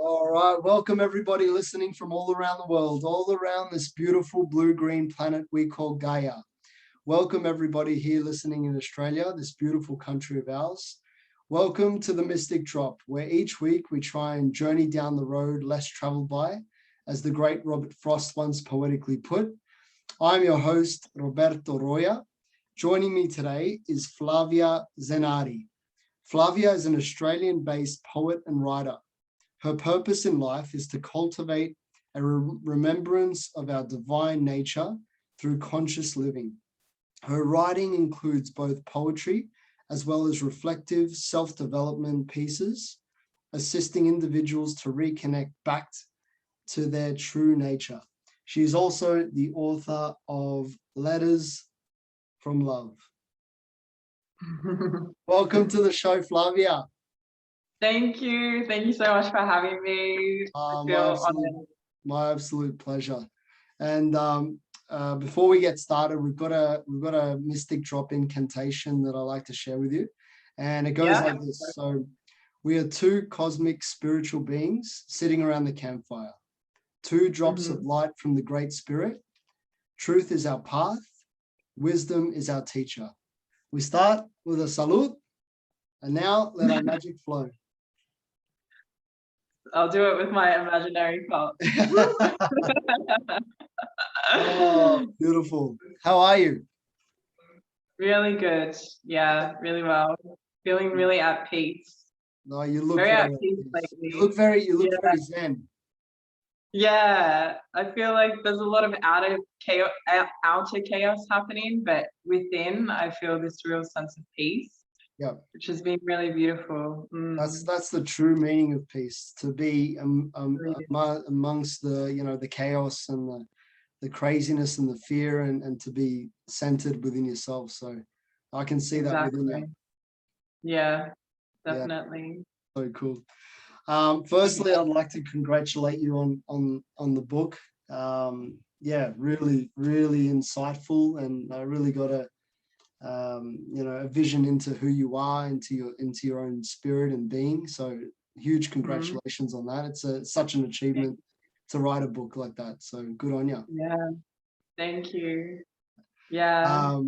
All right, welcome everybody listening from all around the world, all around this beautiful blue-green planet we call Gaia. Welcome everybody here listening in Australia, this beautiful country of ours. Welcome to the Mystic Drop, where each week we try and journey down the road less traveled by, as the great Robert Frost once poetically put. I'm your host, Roberto Roya. Joining me today is Flavia ZENARI. Flavia is an Australian-based poet and writer. Her purpose in life is to cultivate a remembrance of our divine nature through conscious living. Her writing includes both poetry as well as reflective self-development pieces, assisting individuals to reconnect back to their true nature. She is also the author of Letters from Love. Welcome to the show, Flavia. Thank you. Thank you so much for having me. I feel honored. My absolute pleasure. And before we get started, we've got a mystic drop incantation that I like to share with you. And it goes like this. So we are two cosmic spiritual beings sitting around the campfire. Two drops of light from the Great Spirit. Truth is our path. Wisdom is our teacher. We start with a salute. And now let our magic flow. I'll do it with my imaginary cup. Oh, beautiful. How are you? Really good. Yeah, really well. Feeling really at peace. No, you look very at peace lately. You look very zen. Yeah, I feel like there's a lot of outer chaos happening, but within I feel this real sense of peace. Yeah, which has been really beautiful. That's the true meaning of peace, to be amongst the chaos and the craziness and the fear, and to be centered within yourself. So I can see that within you. Yeah, definitely. Yeah. So cool. Firstly, I'd like to congratulate you on the book. Yeah, really insightful, and I really got a vision into who you are, into your own spirit and being. So huge congratulations on that. It's such an achievement to write a book like that. So good on you. Yeah, thank you. Yeah.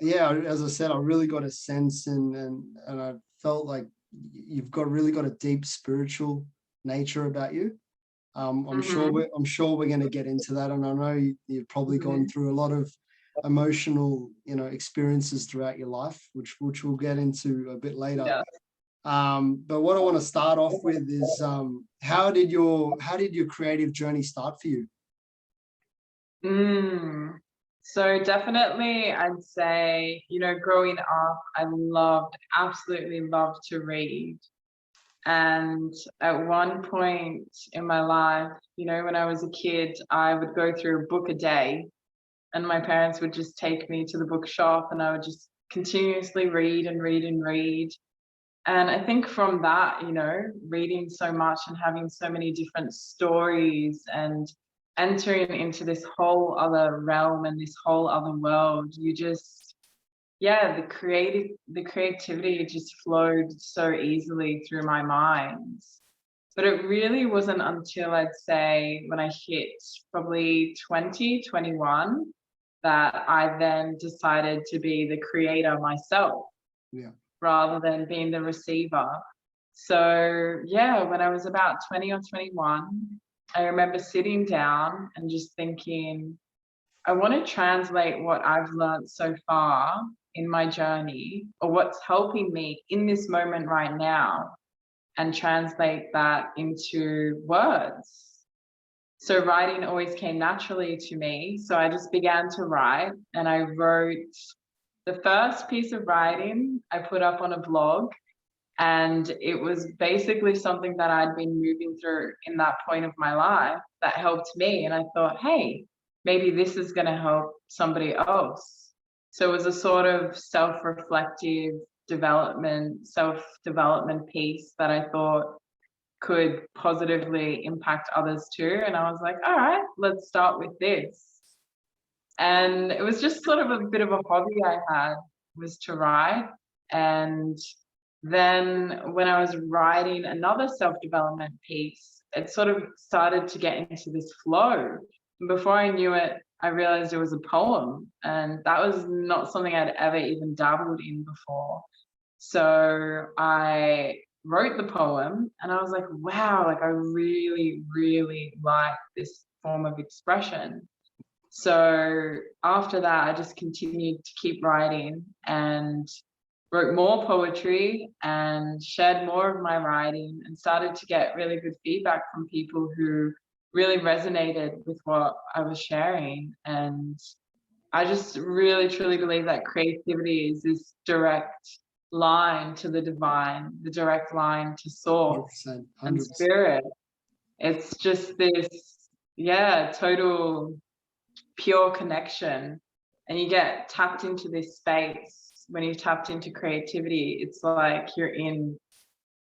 As I said, I really got a sense and I felt like you've really got a deep spiritual nature about you. I'm sure we're going to get into that, and I know you've probably gone through a lot of emotional experiences throughout your life, which we'll get into a bit later. But what I want to start off with is how did your creative journey start for you? So definitely I'd say, growing up, I absolutely loved to read. And at one point in my life, when I was a kid, I would go through a book a day. And my parents would just take me to the bookshop and I would just continuously read and read and read. And I think from that, reading so much and having so many different stories and entering into this whole other realm and this whole other world, the creativity just flowed so easily through my mind. But it really wasn't until I'd say when I hit probably 20, 21, that I then decided to be the creator myself, rather than being the receiver. So when I was about 20 or 21, I remember sitting down and just thinking, I want to translate what I've learned so far in my journey, or what's helping me in this moment right now, and translate that into words. So writing always came naturally to me. So I just began to write, and I wrote the first piece of writing I put up on a blog, and it was basically something that I'd been moving through in that point of my life that helped me. And I thought, hey, maybe this is going to help somebody else. So it was a sort of self-reflective self-development piece that I thought could positively impact others too. And I was like, all right, let's start with this. And it was just sort of a bit of a hobby I had, was to write. And then when I was writing another self-development piece, it sort of started to get into this flow. And before I knew it, I realized it was a poem, and that was not something I'd ever even dabbled in before. So I wrote the poem, and I was like, wow, like I really, really like this form of expression. So after that, I just continued to keep writing and wrote more poetry and shared more of my writing, and started to get really good feedback from people who really resonated with what I was sharing. And I just really truly believe that creativity is this direct line to the divine, the direct line to source 100%, and 100%. spirit. It's just this, yeah, total pure connection. And you get tapped into this space. When you tapped into creativity, it's like you're in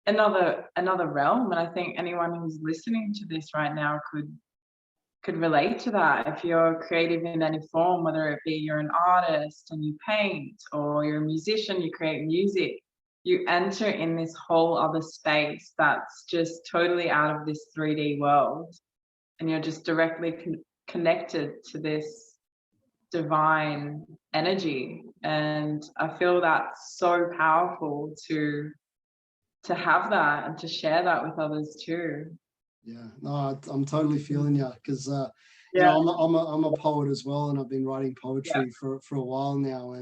another realm. And I think anyone who's listening to this right now could relate to that. If you're creative in any form, whether it be you're an artist and you paint, or you're a musician, you create music, you enter in this whole other space that's just totally out of this 3D world, and you're just directly connected to this divine energy. And I feel that's so powerful to have that and to share that with others too. Yeah, no, I'm totally feeling you, because you Yeah, know, I'm a poet as well, and I've been writing poetry for a while now,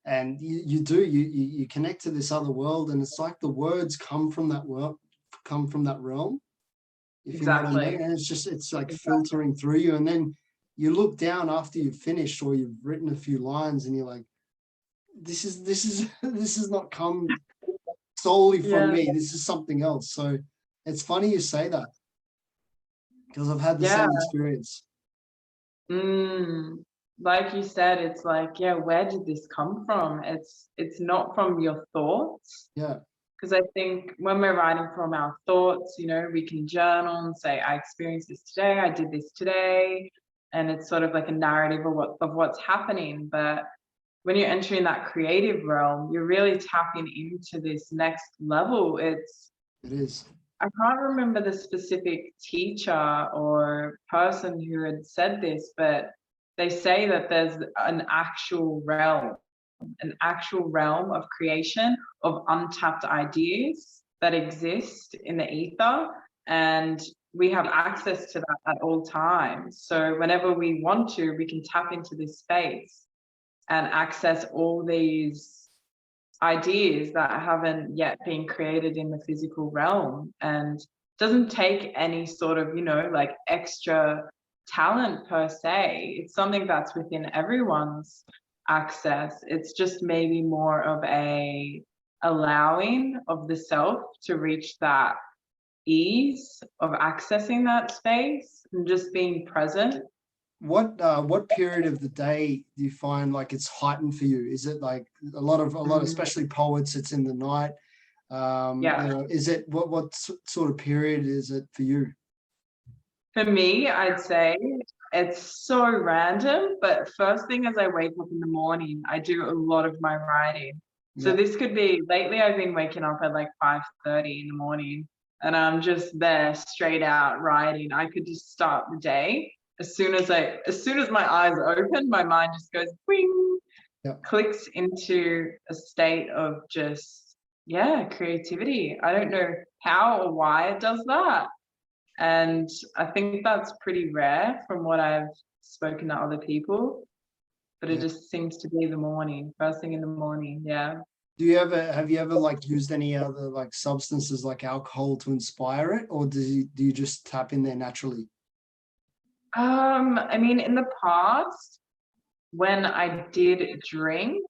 and you connect to this other world, and it's like the words come from that world, come from that realm, if you know what I exactly. mean. And it's like Exactly. filtering through you, and then you look down after you've finished, or you've written a few lines, and you're like, this is this has not come solely from Yeah, me. This is something else. So it's funny you say that, because I've had the yeah. same experience. Mm. Like you said, it's like, yeah, where did this come from? It's not from your thoughts. Yeah, Because I think when we're writing from our thoughts, you know, we can journal and say, I experienced this today, I did this today. And it's sort of like a narrative of what's happening. But when you're entering that creative realm, you're really tapping into this next level. it is. I can't remember the specific teacher or person who had said this, but they say that there's an actual realm of creation of untapped ideas that exist in the ether. And we have access to that at all times. So whenever we want to, we can tap into this space and access all these ideas that haven't yet been created in the physical realm. And doesn't take any sort of, you know, like extra talent per se. It's something that's within everyone's access. It's just maybe more of a allowing of the self to reach that ease of accessing that space and just being present. What period of the day do you find like it's heightened for you? Is it like a lot, especially poets, it's in the night? Yeah. You know, is it what sort of period is it for you? For me, I'd say it's so random, but first thing as I wake up in the morning, I do a lot of my writing. So Yeah, this could be, lately I've been waking up at like 5:30 in the morning, and I'm just there straight out writing. I could just start the day. As soon as my eyes open, my mind just goes wing, yeah, clicks into a state of just, yeah, creativity. I don't know how or why it does that. And I think that's pretty rare from what I've spoken to other people, but it yeah. just seems to be the morning, first thing in the morning. Yeah. Have you ever like used any other like substances like alcohol to inspire it, or do you just tap in there naturally? I mean, in the past, when I did drink,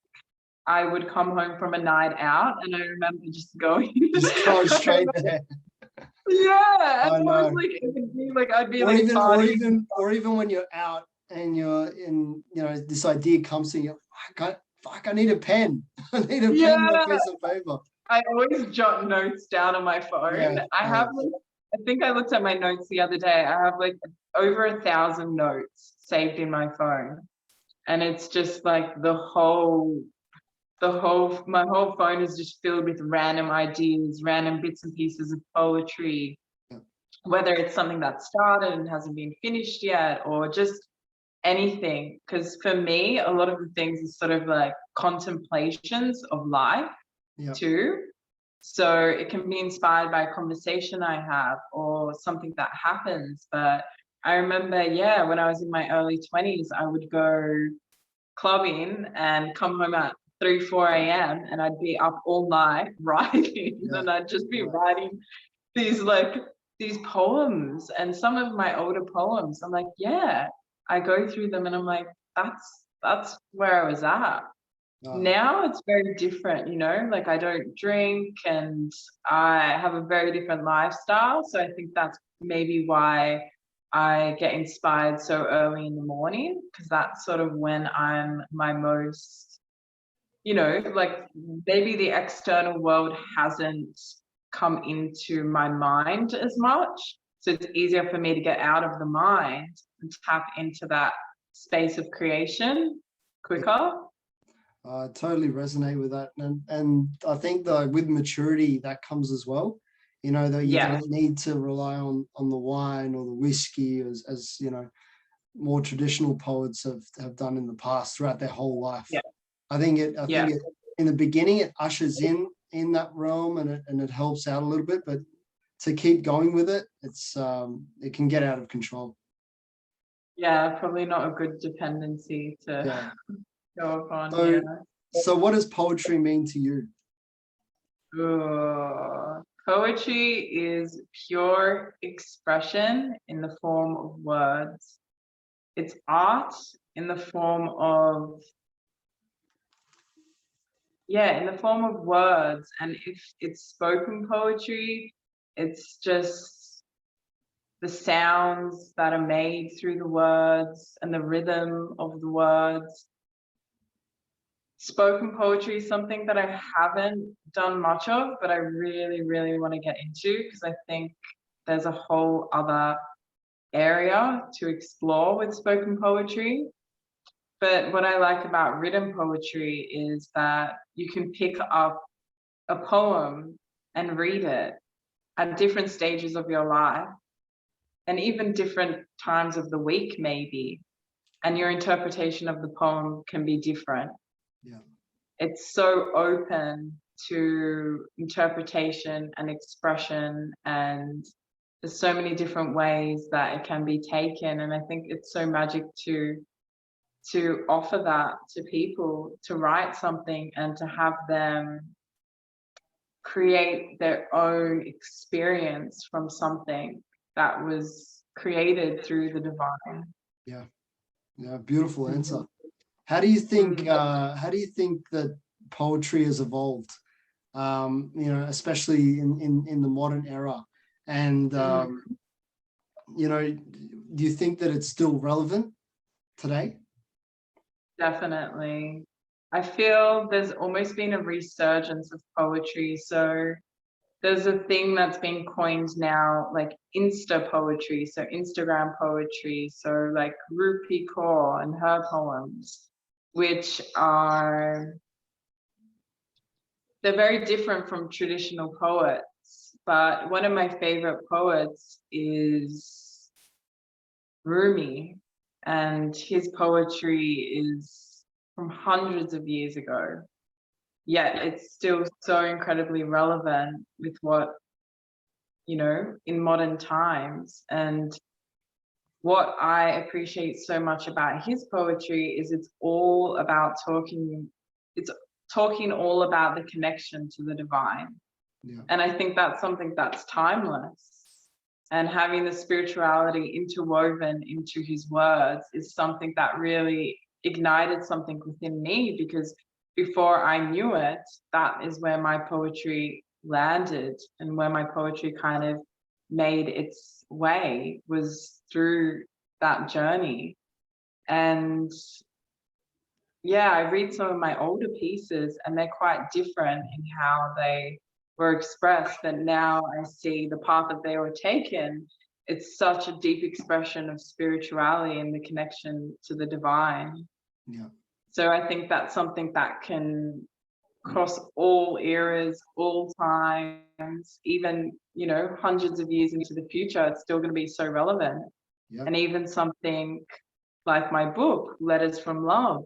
I would come home from a night out, and I remember just going. Just go straight there. Yeah, and I it was know. like it would be like I'd be Or like even, partying. when you're out and you're in, you know, this idea comes to you, I need a pen. I need a pen and a Yeah, piece of paper. I always jot notes down on my phone. Yeah, I have like, I think I looked at my notes the other day. I have like over 1,000 notes saved in my phone. And it's just like my whole phone is just filled with random ideas, random bits and pieces of poetry, yeah, whether it's something that started and hasn't been finished yet, or just anything. Because for me, a lot of the things is sort of like contemplations of life Yeah. too. So it can be inspired by a conversation I have or something that happens. But I remember, yeah, when I was in my early 20s, I would go clubbing and come home at 3, 4 a.m. and I'd be up all night writing, Yeah. and I'd just be Yeah. writing these poems. And some of my older poems, I'm like, yeah, I go through them and I'm like, that's where I was at. Now it's very different, you know, like I don't drink and I have a very different lifestyle. So I think that's maybe why I get inspired so early in the morning, because that's sort of when I'm my most, you know, like maybe the external world hasn't come into my mind as much. So it's easier for me to get out of the mind and tap into that space of creation quicker. I totally resonate with that. And I think though with maturity that comes as well. You know, that you don't need to rely on the wine or the whiskey as you know, more traditional poets have done in the past throughout their whole life. Yeah. I think it in the beginning it ushers in that realm and it helps out a little bit, but to keep going with it, it can get out of control. Yeah, probably not a good dependency to go upon. So, so what does poetry mean to you? Poetry is pure expression in the form of words. It's art in the form of, in the form of words. And if it's spoken poetry, it's just the sounds that are made through the words and the rhythm of the words. Spoken poetry is something that I haven't done much of, but I really, really want to get into, because I think there's a whole other area to explore with spoken poetry. But what I like about written poetry is that you can pick up a poem and read it at different stages of your life, and even different times of the week maybe, and your interpretation of the poem can be different. Yeah. It's so open to interpretation and expression, and there's so many different ways that it can be taken. And I think it's so magic to offer that to people, to write something and to have them create their own experience from something that was created through the divine. Yeah. Yeah. Beautiful answer. How do you think that poetry has evolved? You know, especially in the modern era, and you know, do you think that it's still relevant today? Definitely. I feel there's almost been a resurgence of poetry. So there's a thing that's been coined now, like Insta poetry, so Instagram poetry. So like Rupi Kaur and her poems, which are, they're very different from traditional poets. But one of my favorite poets is Rumi, and his poetry is from hundreds of years ago, yet it's still so incredibly relevant with what, you know, in modern times. And what I appreciate so much about his poetry is it's all about it's talking all about the connection to the divine. Yeah. And I think that's something that's timeless. And having the spirituality interwoven into his words is something that really ignited something within me, because before I knew it, that is where my poetry landed, and where my poetry kind of made its way was through that journey. And yeah, I read some of my older pieces and they're quite different in how they were expressed, and now I see the path that they were taken. It's such a deep expression of spirituality and the connection to the divine. Yeah. So I think that's something that can across all eras, all times, even, you know, hundreds of years into the future, it's still going to be so relevant. Yeah. And even something like my book, Letters from Love.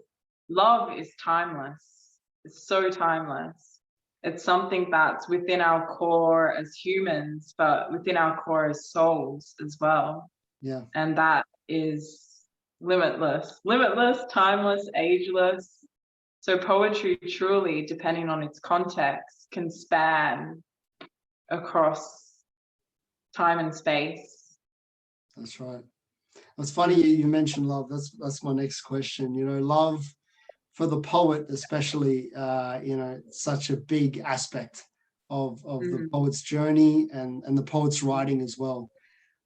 Love is timeless. It's so timeless. It's something that's within our core as humans, but within our core as souls as well. Yeah. And that is limitless, timeless, ageless. So poetry truly, depending on its context, can span across time and space. That's right. It's funny you mentioned love. That's my next question. You know, love for the poet, especially, you know, such a big aspect of the poet's journey and the poet's writing as well.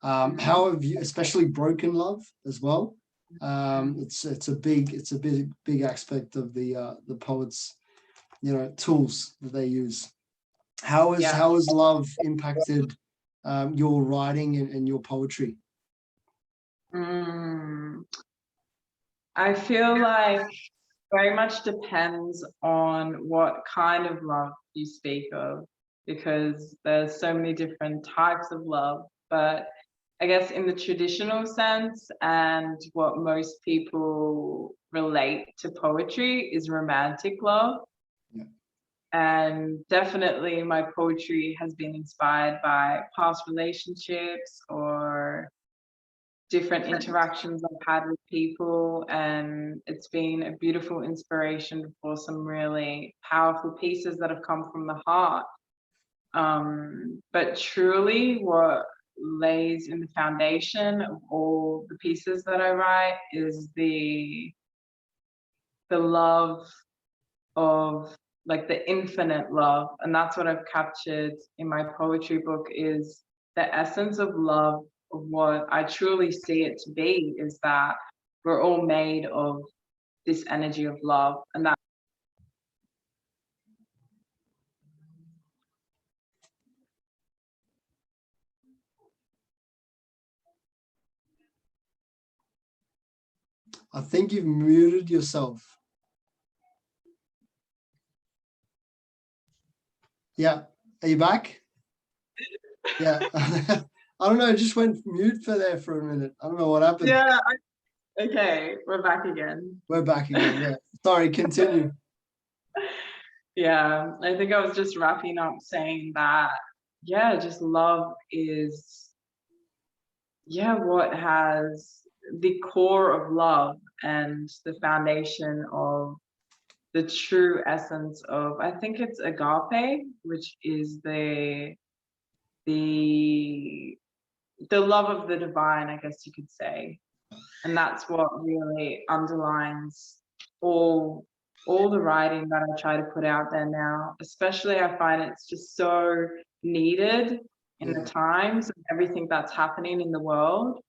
How have you, especially broken love as well? It's a big aspect of the poet's, you know, tools that they use. How has love impacted your writing and your poetry? I feel like very much depends on what kind of love you speak of, because there's so many different types of love. But I guess in the traditional sense, and what most people relate to poetry, is romantic love. Yeah. And definitely my poetry has been inspired by past relationships or different interactions I've had with people, and it's been a beautiful inspiration for some really powerful pieces that have come from the heart. But truly what lays in the foundation of all the pieces that I write is the love of, like, the infinite love. And that's what I've captured in my poetry book, is the essence of love. Of what I truly see it to be is that we're all made of this energy of love, and that I think you've muted yourself. Yeah. Are you back? Yeah. I don't know. It just went mute for a minute. I don't know what happened. yeah. Okay, we're back again. We're back again. Yeah. Sorry. Continue. Yeah, I think I was just wrapping up saying that, yeah, just love is, yeah, what has the core of love and the foundation of the true essence of, I think it's agape, which is the love of the divine, I guess you could say. And that's what really underlines all the writing that I try to put out there now. Especially I find it's just so needed in the times of everything that's happening in the world,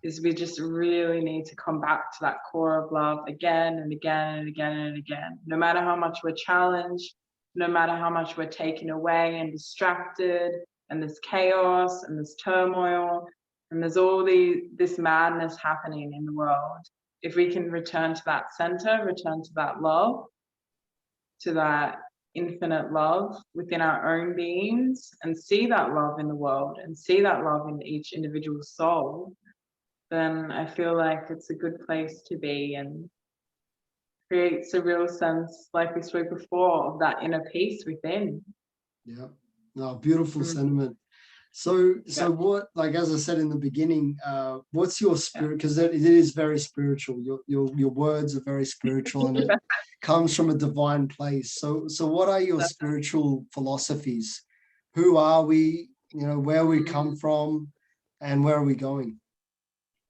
is we just really need to come back to that core of love again and again and again and again. No matter how much we're challenged, no matter how much we're taken away and distracted, and this chaos and this turmoil, and there's all this madness happening in the world. If we can return to that center, return to that love, to that infinite love within our own beings, and see that love in the world and see that love in each individual soul, then I feel like it's a good place to be, and creates a real sense, like we spoke before, of that inner peace within. Yeah. No, beautiful sentiment. So what, like, as I said in the beginning, what's your spirit? Because it is very spiritual. Your words are very spiritual, and it comes from a divine place. So what are your spiritual philosophies? Who are we? You know, where we come from, and where are we going?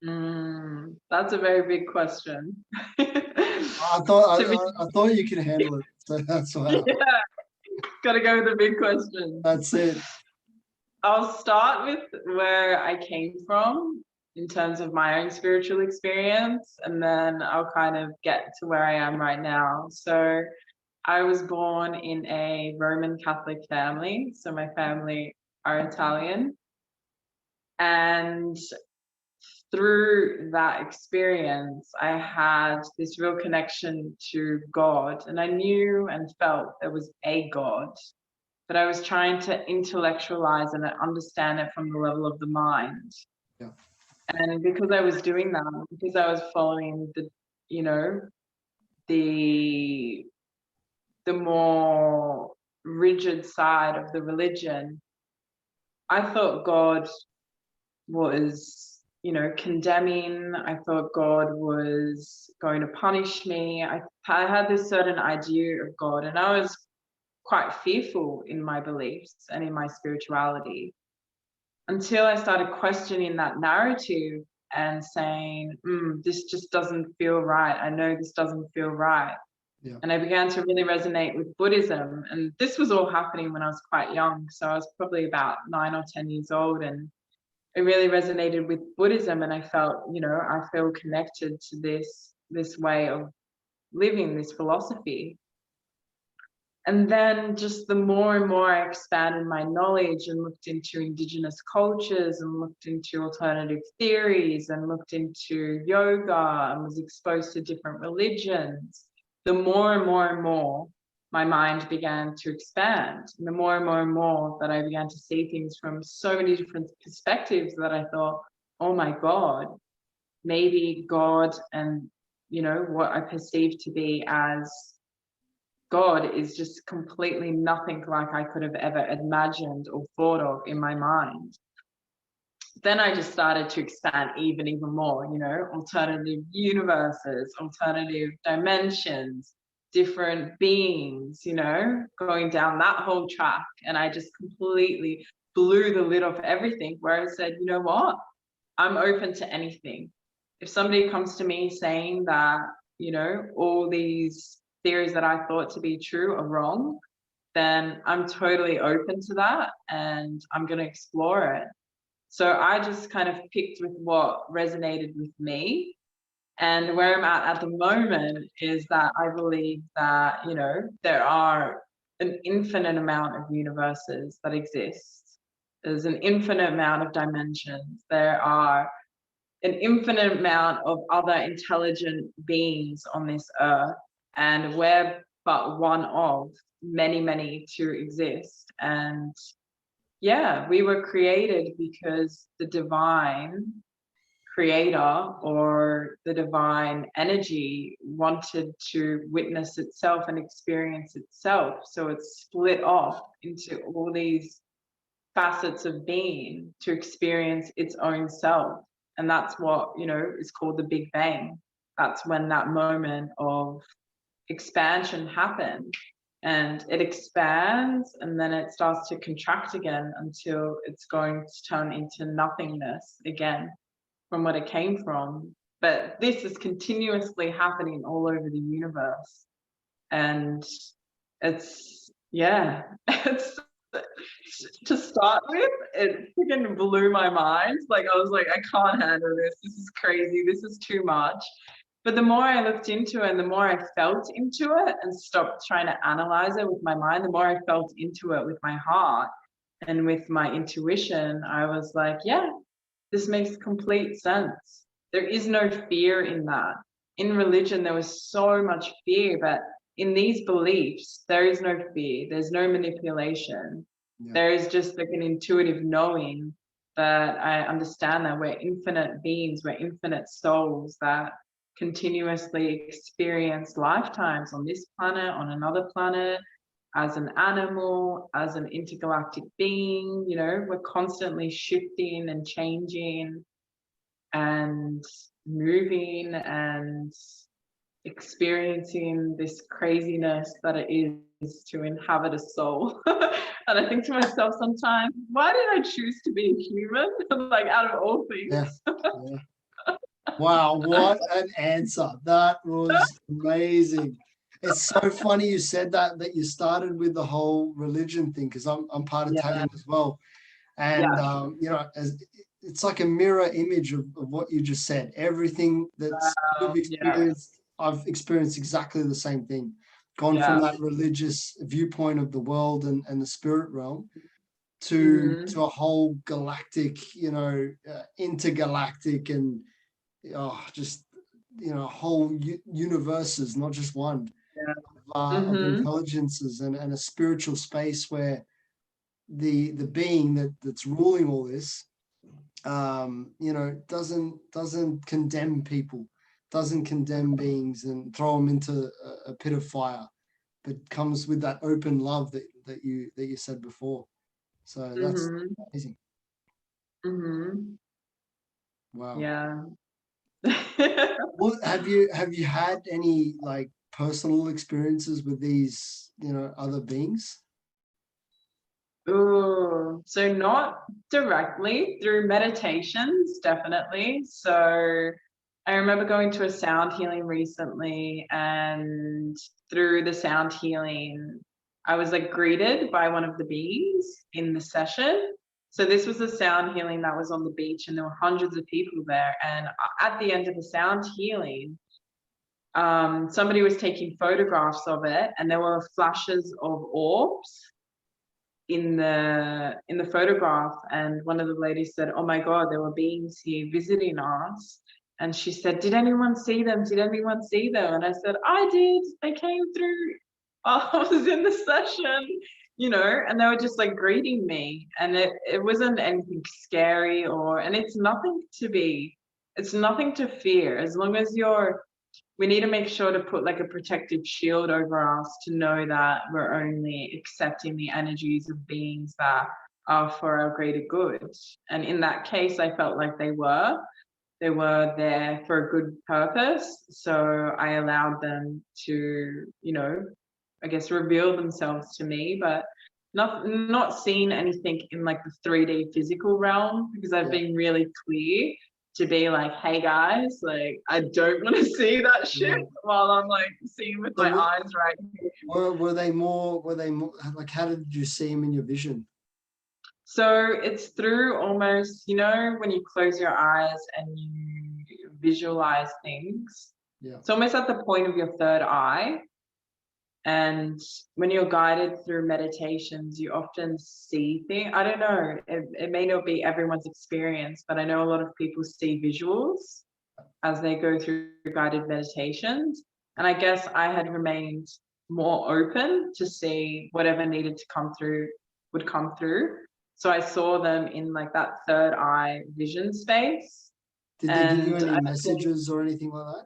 That's a very big question. I thought you could handle it. So that's why. Yeah, gotta go with the big question. That's it. I'll start with where I came from in terms of my own spiritual experience, and then I'll kind of get to where I am right now. So I was born in a Roman Catholic family. So my family are Italian. And through that experience, I had this real connection to God, and I knew and felt there was a God, but I was trying to intellectualize and understand it from the level of the mind. Yeah. And because I was doing that, because I was following the, you know, the more rigid side of the religion, I thought God was, condemning. I thought God was going to punish me. I had this certain idea of God, and I was quite fearful in my beliefs and in my spirituality until I started questioning that narrative and saying, this just doesn't feel right. I know this doesn't feel right. Yeah. And I began to really resonate with Buddhism. And this was all happening when I was quite young. So I was probably about 9 or 10 years old. And it really resonated with Buddhism. And I felt, I feel connected to this way of living, this philosophy. And then just the more and more I expanded my knowledge and looked into Indigenous cultures and looked into alternative theories and looked into yoga and was exposed to different religions, the more and more and more my mind began to expand. And the more and more that I began to see things from so many different perspectives that I thought, oh my God, maybe God and, what I perceived to be as God is just completely nothing like I could have ever imagined or thought of in my mind. Then I just started to expand even more, alternative universes, alternative dimensions, different beings, going down that whole track. And I just completely blew the lid off everything, where I said, you know what? I'm open to anything. If somebody comes to me saying that, all these theories that I thought to be true are wrong, then I'm totally open to that and I'm going to explore it. So I just kind of picked with what resonated with me. And where I'm at the moment is that I believe that, there are an infinite amount of universes that exist. There's an infinite amount of dimensions. There are an infinite amount of other intelligent beings on this earth. And we're but one of many, many to exist. And yeah, we were created because the divine creator or the divine energy wanted to witness itself and experience itself. So it's split off into all these facets of being to experience its own self. And that's what, is called the Big Bang. That's when that moment of expansion happened, and it expands and then it starts to contract again until it's going to turn into nothingness again from what it came from. But this is continuously happening all over the universe, and it's it's to start with, it freaking blew my mind. Like I was like, I can't handle this. This is crazy. This is too much. But the more I looked into it and the more I felt into it and stopped trying to analyze it with my mind, the more I felt into it with my heart and with my intuition, I was like, yeah, this makes complete sense. There is no fear in that. In religion, there was so much fear, but in these beliefs, there is no fear. There's no manipulation. Yeah. There is just like an intuitive knowing that I understand that we're infinite beings, we're infinite souls that continuously experience lifetimes on this planet, on another planet, as an animal, as an intergalactic being. We're constantly shifting and changing and moving and experiencing this craziness that it is to inhabit a soul. And I think to myself sometimes, why did I choose to be a human? Like out of all things. Yeah. Wow, what an answer. That was amazing. It's so funny you said that you started with the whole religion thing, because I'm part Italian as well. And, it's like a mirror image of what you just said. Everything that's you've experienced, I've experienced exactly the same thing. Gone from that religious viewpoint of the world and the spirit realm to a whole galactic, intergalactic, and just whole universes, not just one, of intelligences, and a spiritual space where the being that's ruling all this, doesn't condemn people, doesn't condemn beings and throw them into a pit of fire, but comes with that open love that you said before. So that's amazing. Wow. Yeah. Well, have you had any like personal experiences with these, other beings? Ooh, so not directly, through meditations, definitely. So I remember going to a sound healing recently, and through the sound healing, I was like greeted by one of the beings in the session. So this was a sound healing that was on the beach, and there were hundreds of people there. And at the end of the sound healing, somebody was taking photographs of it, and there were flashes of orbs in the photograph. And one of the ladies said, "Oh my God, there were beings here visiting us." And she said, "Did anyone see them? Did anyone see them?" And I said, "I did. They came through. I was in the session, and they were just like greeting me. And it wasn't anything scary, and it's nothing to fear, as long as we need to make sure to put like a protective shield over us, to know that we're only accepting the energies of beings that are for our greater good." And in that case, I felt like they were there for a good purpose. So I allowed them to, I guess, reveal themselves to me, but not seeing anything in like the 3D physical realm, because I've been really clear to be like, "Hey guys, like I don't want to see that shit while I'm like seeing with my eyes right here." Were they more like, how did you see them in your vision? So it's through almost, when you close your eyes and you visualize things, it's almost at the point of your third eye. And when you're guided through meditations, you often see things. I don't know, it may not be everyone's experience, but I know a lot of people see visuals as they go through guided meditations. And I guess I had remained more open to see whatever needed to come through would come through. So I saw them in like that third eye vision space. Did they give you any messages or anything like that?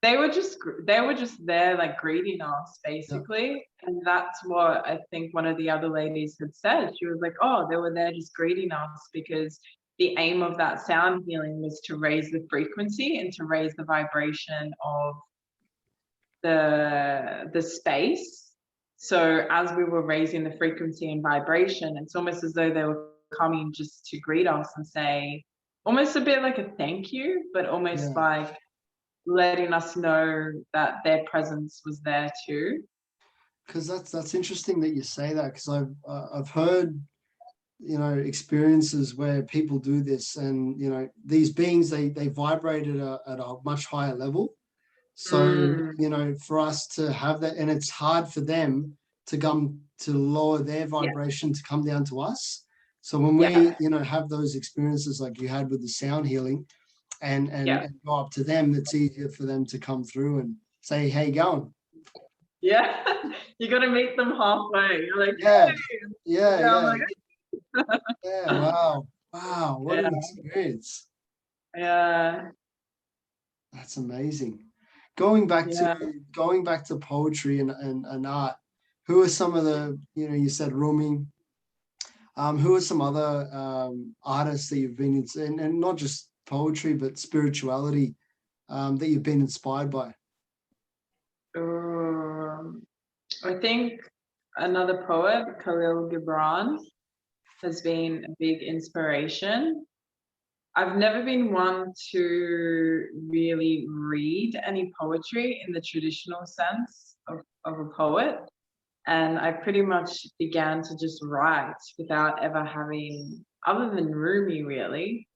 They were just there like greeting us basically. And that's what I think one of the other ladies had said. She was like, "Oh, they were there just greeting us," because the aim of that sound healing was to raise the frequency and to raise the vibration of the space. So as we were raising the frequency and vibration, it's almost as though they were coming just to greet us and say, almost a bit like a thank you, but almost like letting us know that their presence was there too. Because that's interesting that you say that, because I've heard, experiences where people do this, and these beings, they vibrate at a much higher level. So for us to have that, and it's hard for them to come to lower their vibration to come down to us. So when we have those experiences like you had with the sound healing, and go up to them, it's easier for them to come through and say, "Hey, going?" Yeah, you got to meet them halfway. You're like, yeah, Like, yeah. Wow, what an experience! Yeah, That's amazing. Going back to poetry and art, who are some of the, you said Rumi, who are some other artists that you've been in, and not just poetry but spirituality, that you've been inspired by? I think another poet, Khalil Gibran, has been a big inspiration. I've never been one to really read any poetry in the traditional sense of a poet. And I pretty much began to just write without ever having, other than Rumi really,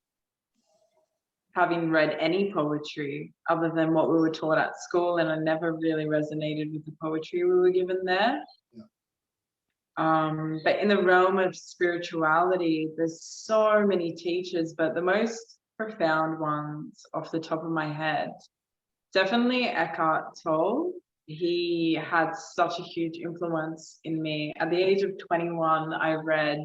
having read any poetry other than what we were taught at school. And I never really resonated with the poetry we were given there. But in the realm of spirituality, there's so many teachers, but the most profound ones off the top of my head, definitely Eckhart Tolle. He had such a huge influence in me. At the age of 21, I read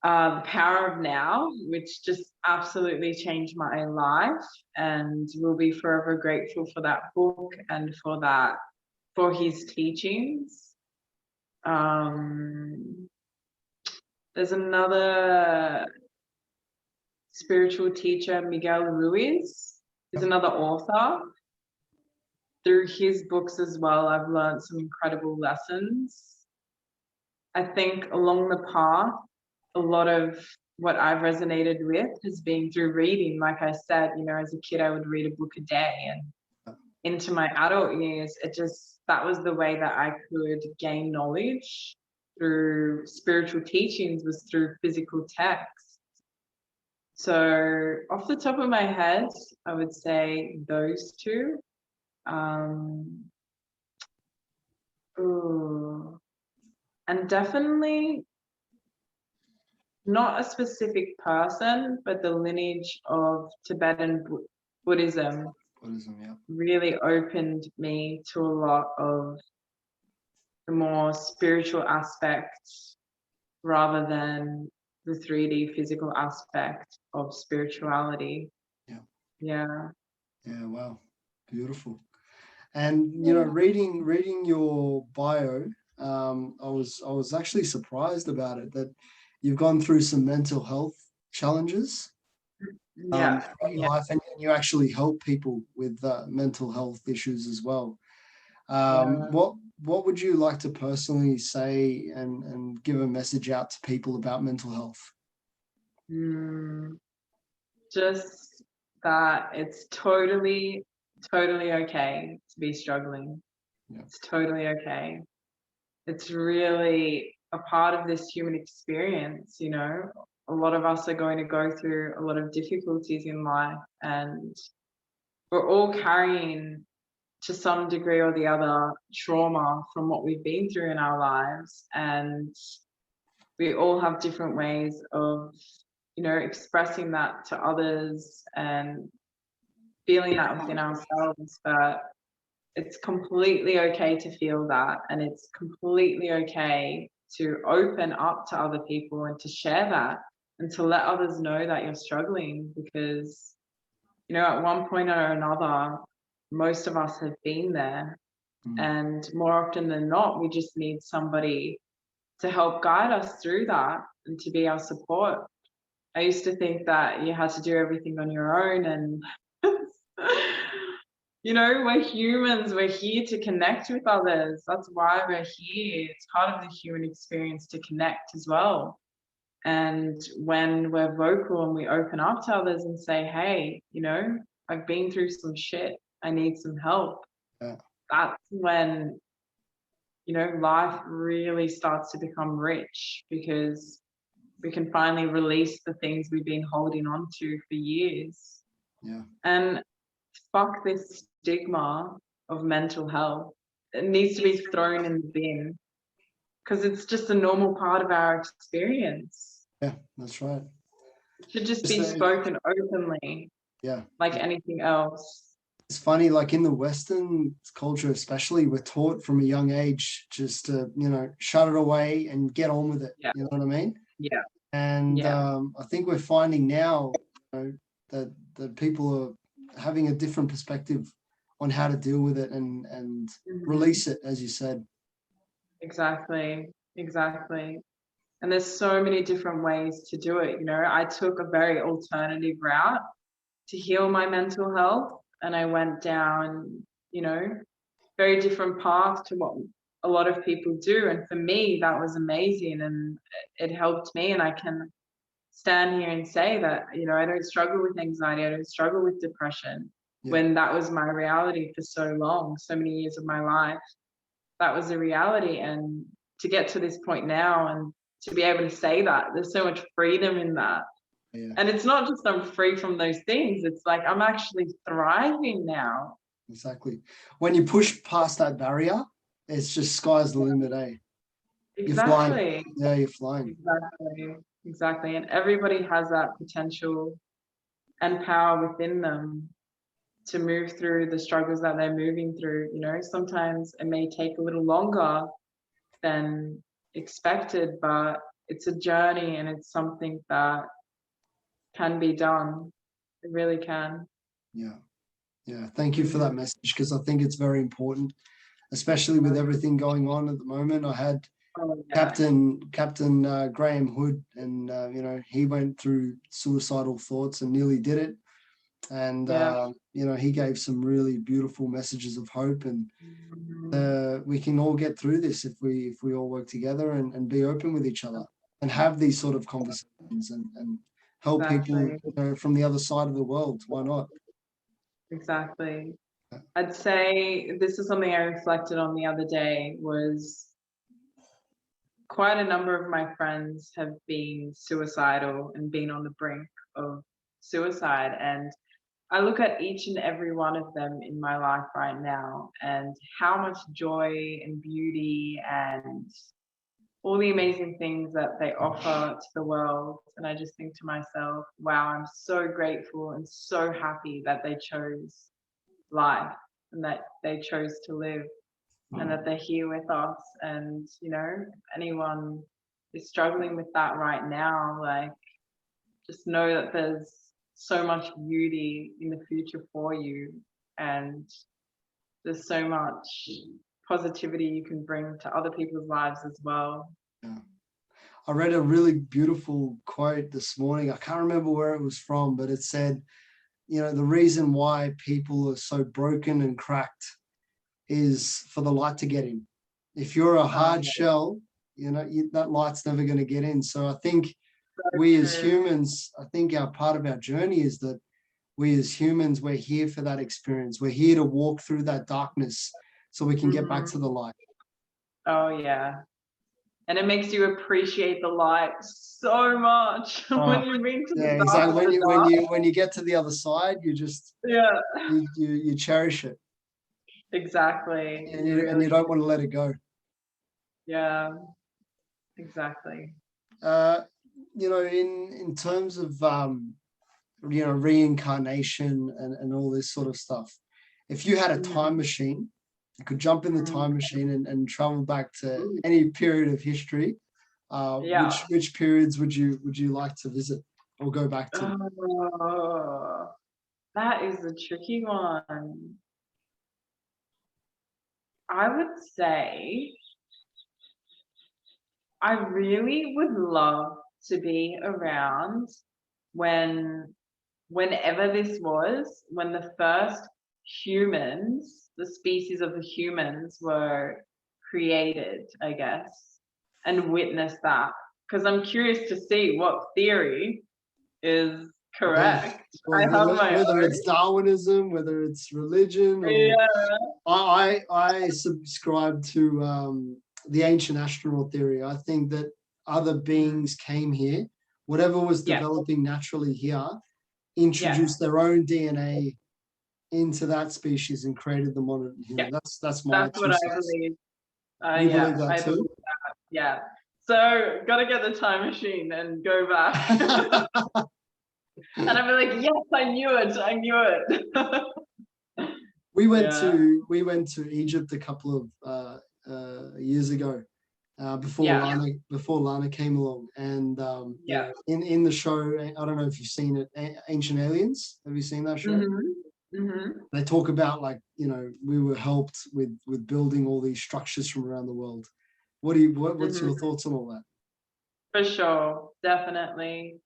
The Power of Now, which just absolutely changed my life, and will be forever grateful for that book and for his teachings. There's another spiritual teacher, Miguel Ruiz, is another author. Through his books as well, I've learned some incredible lessons. I think along the path, a lot of what I've resonated with has been through reading. Like I said, as a kid, I would read a book a day, and into my adult years, that was the way that I could gain knowledge through spiritual teachings, was through physical texts. So off the top of my head, I would say those two. And definitely not a specific person, but the lineage of Tibetan Buddhism. Yeah. Really opened me to a lot of the more spiritual aspects rather than the 3D physical aspect of spirituality. Yeah. Wow, beautiful. And reading your bio, I was actually surprised about it, that you've gone through some mental health challenges throughout your life, and you actually help people with mental health issues as well. What would you like to personally say and give a message out to people about mental health? Just that it's totally okay to be struggling. It's totally okay. It's really a part of this human experience. A lot of us are going to go through a lot of difficulties in life, and we're all carrying, to some degree or the other, trauma from what we've been through in our lives, and we all have different ways of expressing that to others and feeling that within ourselves. But it's completely okay to feel that, and it's completely okay to open up to other people and to share that and to let others know that you're struggling, because at one point or another, most of us have been there. And more often than not, we just need somebody to help guide us through that and to be our support. I used to think that you had to do everything on your own, and we're humans, we're here to connect with others. That's why we're here. It's part of the human experience to connect as well. And when we're vocal and we open up to others and say, hey, I've been through some shit, I need some help. That's when life really starts to become rich, because we can finally release the things we've been holding on to for years. And fuck this stigma of mental health. It needs to be thrown in the bin, because it's just a normal part of our experience. That's right. It should just be spoken openly, like anything else. It's funny, like in the Western culture especially, we're taught from a young age just to shut it away and get on with it. You know what I mean? And I think we're finding now that people are having a different perspective on how to deal with it and release it, as you said. Exactly. And there's so many different ways to do it. I took a very alternative route to heal my mental health, and I went down, very different path to what a lot of people do. And for me, that was amazing, and it helped me. And I can stand here and say that, I don't struggle with anxiety, I don't struggle with depression, when that was my reality for so long, so many years of my life. That was a reality. And to get to this point now and to be able to say that, there's so much freedom in that. And it's not just I'm free from those things, it's like I'm actually thriving now. Exactly. When you push past that barrier, it's just sky's the limit, eh? You're flying. Exactly. Yeah, you're flying. Exactly. And everybody has that potential and power within them to move through the struggles that they're moving through. You know, sometimes it may take a little longer than expected, but it's a journey and it's something that can be done. It really can. Yeah. Yeah. Thank you for that message, because I think it's very important, especially with everything going on at the moment. I had Oh, yeah. Captain Graham Hood, and you know, he went through suicidal thoughts and nearly did it. And Yeah. you know, he gave some really beautiful messages of hope, and we can all get through this if we all work together and be open with each other and have these sort of conversations and help people, Exactly. you know, from the other side of the world. Why not? Exactly. I'd say this is something I reflected on the other day, was quite a number of my friends have been suicidal and been on the brink of suicide. And I look at each and every one of them in my life right now and how much joy and beauty and all the amazing things that they offer to the world. And I just think to myself, wow, I'm so grateful and so happy that they chose life and that they chose to live and that they're here with us. And, you know, if anyone is struggling with that right now, like, just know that there's so much beauty in the future for you. And there's so much positivity you can bring to other people's lives as well. Yeah. I read a really beautiful quote this morning. I can't remember where it was from, but it said, you know, the reason why people are so broken and cracked is for the light to get in. If you're a hard shell, you know, that light's never going to get in. So I think we as humans, I think our part of our journey is that we as humans, we're here for that experience. We're here to walk through that darkness so we can get back to the light. Oh, yeah. And it makes you appreciate the light so much when you bring to the dark. Exactly. When you get to the other side, you just Yeah, you cherish it, exactly. and you don't want to let it go. Yeah, exactly. You know, in terms of you know, reincarnation and all this sort of stuff, if you had a time machine, you could jump in the time machine and travel back to any period of history. Yeah. Which periods would you like to visit or go back to? Oh, that is a tricky one. I would say I really would love to be around when whenever this was, when the first humans, the species of the humans were created, I guess, and witness that. Because I'm curious to see what theory is correct. I have my Whether own. it's Darwinism, whether it's religion, or Yeah. I subscribe to the ancient astronaut theory. I think that other beings came here, whatever was Yeah. developing naturally here, Yeah. introduced their own DNA into that species and created the modern human. Yeah. That's my That's two what I cents. believe. You Yeah, believe that I too? believe that. Yeah. So gotta get the time machine and go back. And I'd be like, yes, I knew it. I knew it. We went Yeah. to Egypt a couple of years ago, Yeah. before Lana came along, and you Yeah. know, in the show, I don't know if you've seen it, Ancient Aliens. Have you seen that show? They talk about, like, you know, we were helped with building all these structures from around the world. What's your thoughts on all that? For sure. Definitely.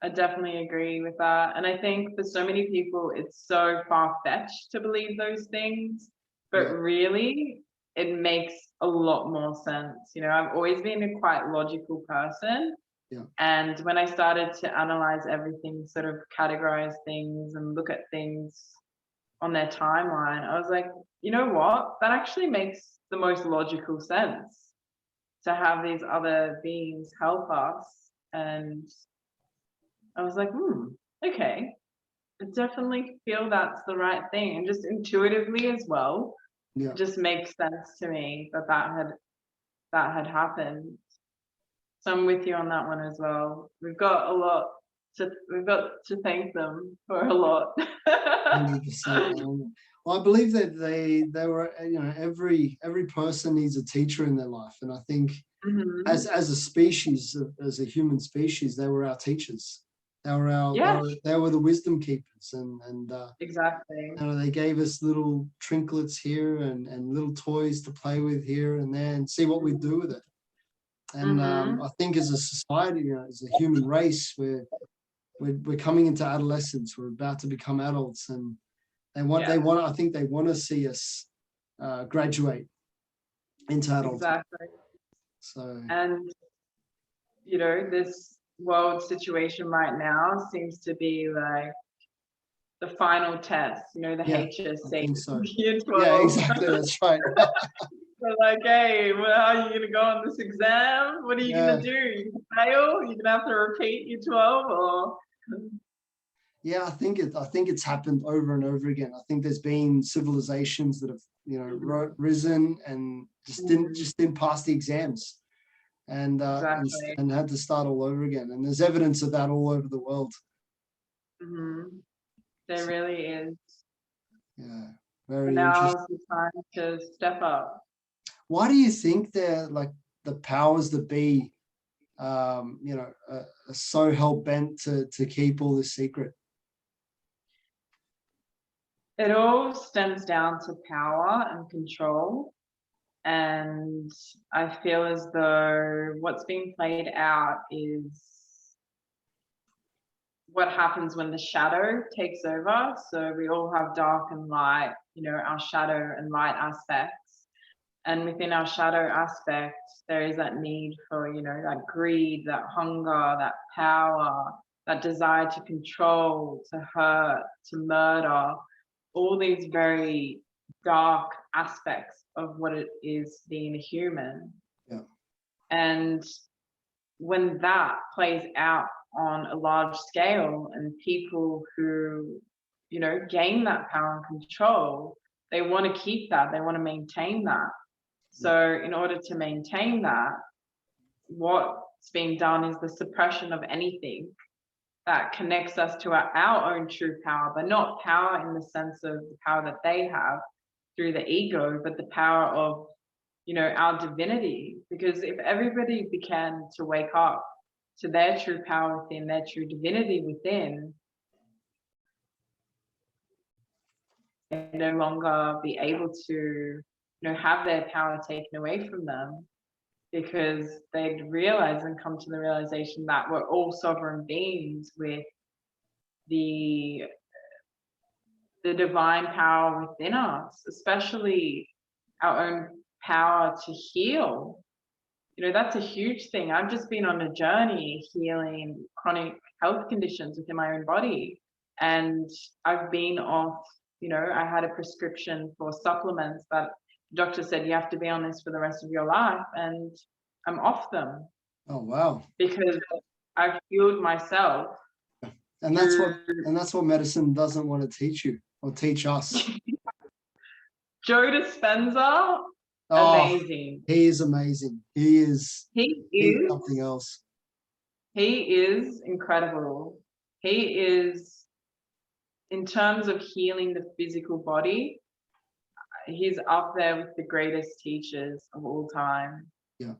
I definitely agree with that. And I think for so many people, it's so far-fetched to believe those things, but Yeah. really, it makes a lot more sense. You know, I've always been a quite logical person. Yeah. And when I started to analyze everything, sort of categorize things and look at things on their timeline, I was like, you know what? That actually makes the most logical sense, to have these other beings help us. And I was like, okay, I definitely feel that's the right thing. And just intuitively as well, Yeah. it just makes sense to me that that had that had happened. So I'm with you on that one as well. We've got to thank them for a lot. 100%. Well, I believe that they were, every person needs a teacher in their life, and I think as a species, as a human species, they were our teachers. They were they were the wisdom keepers, and exactly. they gave us little trinkets here and little toys to play with here and there, and see what we do with it. And I think as a society, as a human race, we're coming into adolescence. We're about to become adults, and I think they want to see us graduate into adulthood. Exactly. So, and this world situation right now seems to be like the final test, the HSC. So. Year 12. Yeah, exactly. That's right. So like, hey, well, how are you going to go on this exam? What are you going to do? You fail? You're going to have to repeat year 12 or? Yeah, I think it's happened over and over again. I think there's been civilizations that have, risen and just didn't pass the exams, and exactly. and had to start all over again. And there's evidence of that all over the world. There really is. Yeah, very now's interesting. the time to step up. Why do you think they're like the powers that be, are so hell bent to keep all this secret? It all stems down to power and control. And I feel as though what's being played out is what happens when the shadow takes over. So we all have dark and light, our shadow and light aspects. And within our shadow aspect, there is that need for, that greed, that hunger, that power, that desire to control, to hurt, to murder, all these very dark aspects of what it is being a human. Yeah. And when that plays out on a large scale and people who, gain that power and control, they want to keep that, they want to maintain that. So in order to maintain that, what's being done is the suppression of anything that connects us to our own true power, but not power in the sense of the power that they have through the ego, but the power of, our divinity. Because if everybody began to wake up to their true power within, their true divinity within, they no longer be able to, have their power taken away from them, because they'd realize and come to the realization that we're all sovereign beings with the divine power within us, especially our own power to heal. That's a huge thing. I've just been on a journey healing chronic health conditions within my own body. And I've been off, I had a prescription for supplements that the doctor said you have to be on this for the rest of your life. And I'm off them. Oh, wow. Because I've healed myself. And that's what medicine doesn't want to teach you or teach us. Joe Dispenza, amazing. He is amazing. He is something else. He is incredible. He is, in terms of healing the physical body, he's up there with the greatest teachers of all time. Yeah.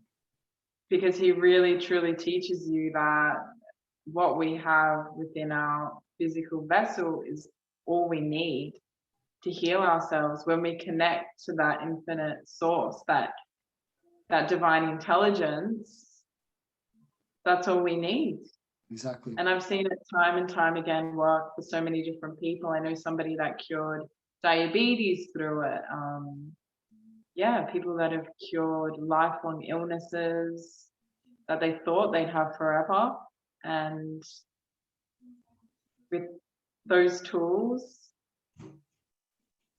Because he really truly teaches you that what we have within our physical vessel is all we need to heal ourselves. When we connect to that infinite source, that divine intelligence, that's all we need. Exactly. And I've seen it time and time again work for so many different people. I know somebody that cured diabetes through it. People that have cured lifelong illnesses that they thought they'd have forever. And with those tools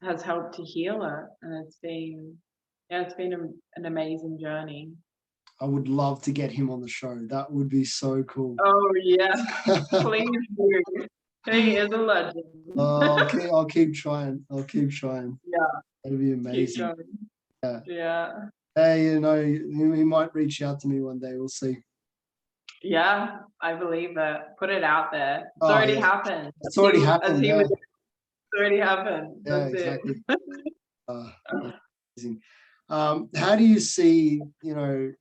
has helped to heal it. And it's been an amazing journey. I would love to get him on the show. That would be so cool. Oh, yeah. Please do. He is a legend. I'll keep trying. Yeah. That'd be amazing. Yeah. Hey, you know, he might reach out to me one day. We'll see. Yeah, I believe it. Put it out there. It's Oh already yeah, happened. it's already As happened. he Yeah, was, it's already happened. yeah, That's it. exactly. That's amazing. How do you see, you know,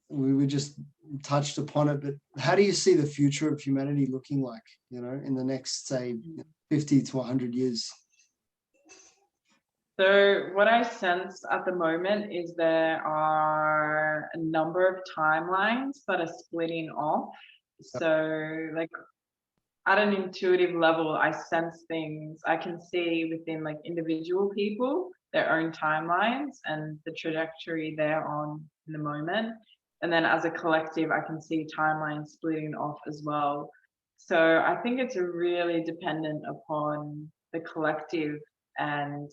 we just touched upon it, but how do you see the future of humanity looking like, you know, in the next, say, 50 to 100 years? So what I sense at the moment is there are a number of timelines that are splitting off. So like at an intuitive level, I sense things I can see within like individual people, their own timelines and the trajectory they're on in the moment. And then as a collective, I can see timelines splitting off as well. So I think it's really dependent upon the collective and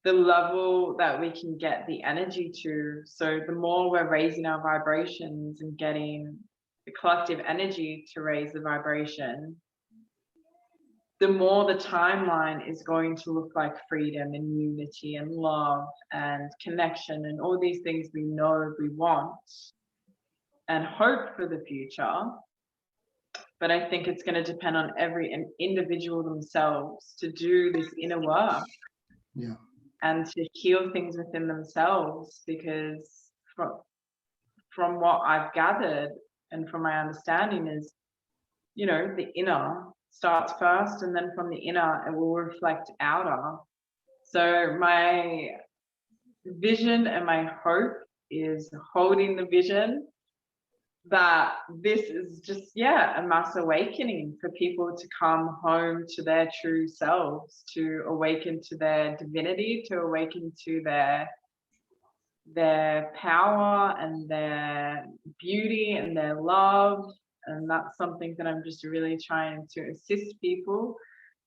the level that we can get the energy to. So the more we're raising our vibrations and getting the collective energy to raise the vibration, the more the timeline is going to look like freedom and unity and love and connection and all these things we know we want and hope for the future. But I think it's going to depend on every individual themselves to do this inner work. Yeah. And to heal things within themselves, because from what I've gathered and from my understanding is, you know, the inner starts first, and then from the inner it will reflect outer. So my vision and my hope is holding the vision that this is just, yeah, a mass awakening for people to come home to their true selves, to awaken to their divinity, to awaken to their power and their beauty and their love. And that's something that I'm just really trying to assist people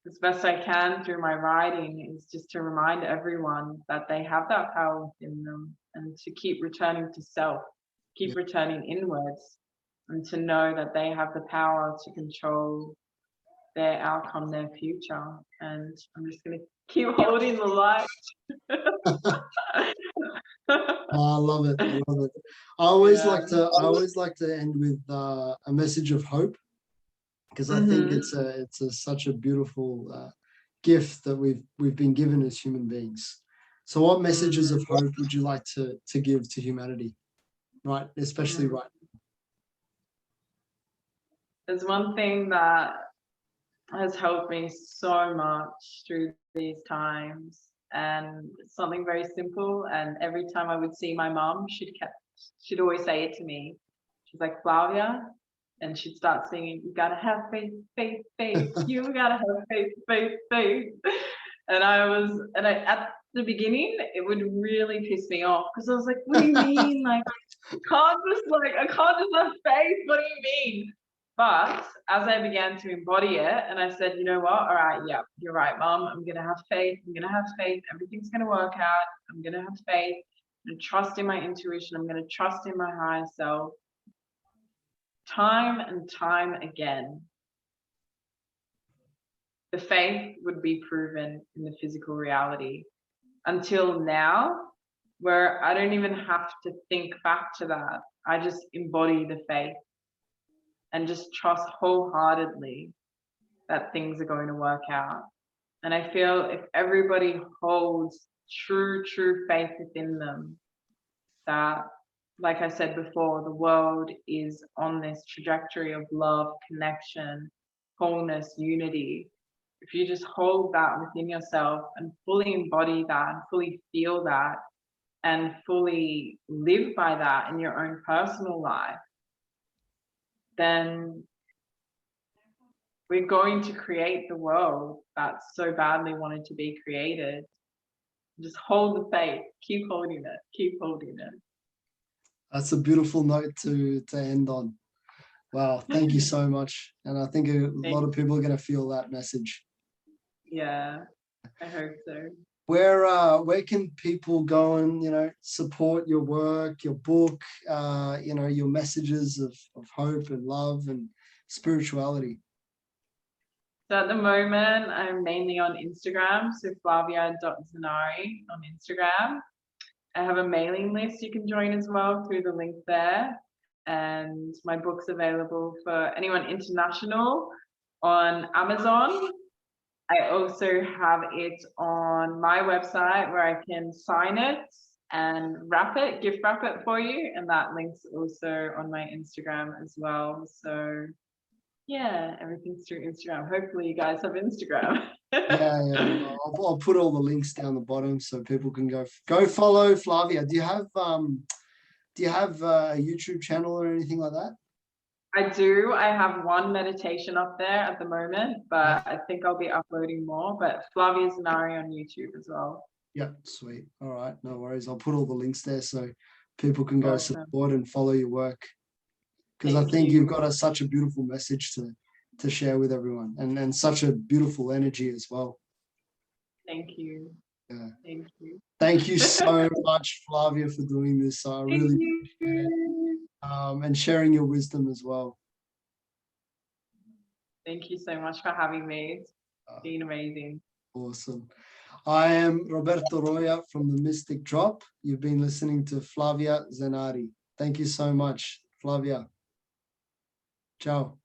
as best I can through my writing, is just to remind everyone that they have that power within them, and to keep returning to self, keep returning inwards, and to know that they have the power to control their outcome, their future. And I'm just going to keep holding the light. Oh, I love it. I love it. I always Yeah. like to end with a message of hope, because I think it's such a beautiful gift that we've been given as human beings. So, what messages of hope would you like to give to humanity, right? Especially right. There's one thing that has helped me so much through these times, and it's something very simple. And every time I would see my mum, she'd always say it to me. She's like, Flavia, and she'd start singing, "You gotta have faith, faith, faith. You gotta have faith, faith, faith." And at the beginning, it would really piss me off, because I was like, "What do you mean? Like, I can't just have faith. What do you mean?" But as I began to embody it, and I said, you know what? All right, yeah, you're right, Mom. I'm gonna have faith. I'm gonna have faith. Everything's gonna work out. I'm gonna have faith. I'm gonna trust in my intuition. I'm gonna trust in my higher self. Time and time again, the faith would be proven in the physical reality, until now, where I don't even have to think back to that. I just embody the faith and just trust wholeheartedly that things are going to work out. And I feel if everybody holds true faith within them, that, like I said before, the world is on this trajectory of love, connection, wholeness, unity. If you just hold that within yourself and fully embody that and fully feel that and fully live by that in your own personal life, then we're going to create the world that's so badly wanted to be created. Just hold the faith, keep holding it, keep holding it. That's a beautiful note to end on. Wow, thank you so much. And I think a lot of people are going to feel that message. Yeah, I hope so. Where can people go and, you know, support your work, your book, you know, your messages of hope and love and spirituality? So at the moment, I'm mainly on Instagram, so Flavia.ZENARI on Instagram. I have a mailing list you can join as well through the link there. And my book's available for anyone international on Amazon. I also have it on my website where I can sign it and gift wrap it for you. And that link's also on my Instagram as well. So yeah, everything's through Instagram. Hopefully you guys have Instagram. Yeah. I'll put all the links down the bottom so people can go follow Flavia. Do you have a YouTube channel or anything like that? I do. I have one meditation up there at the moment, but I think I'll be uploading more. But Flavia ZENARI on YouTube as well. Yep, sweet. All right, no worries. I'll put all the links there so people can go Awesome. support and follow your work. Because I think you've got such a beautiful message to share with everyone, and such a beautiful energy as well. Thank you. Yeah. Thank you. Thank you so much, Flavia, for doing this. I really appreciate it. And sharing your wisdom as well. Thank you so much for having me. It's been amazing. Awesome. I am Roberto Roya from the Mystic Drop. You've been listening to Flavia ZENARI. Thank you so much, Flavia. Ciao.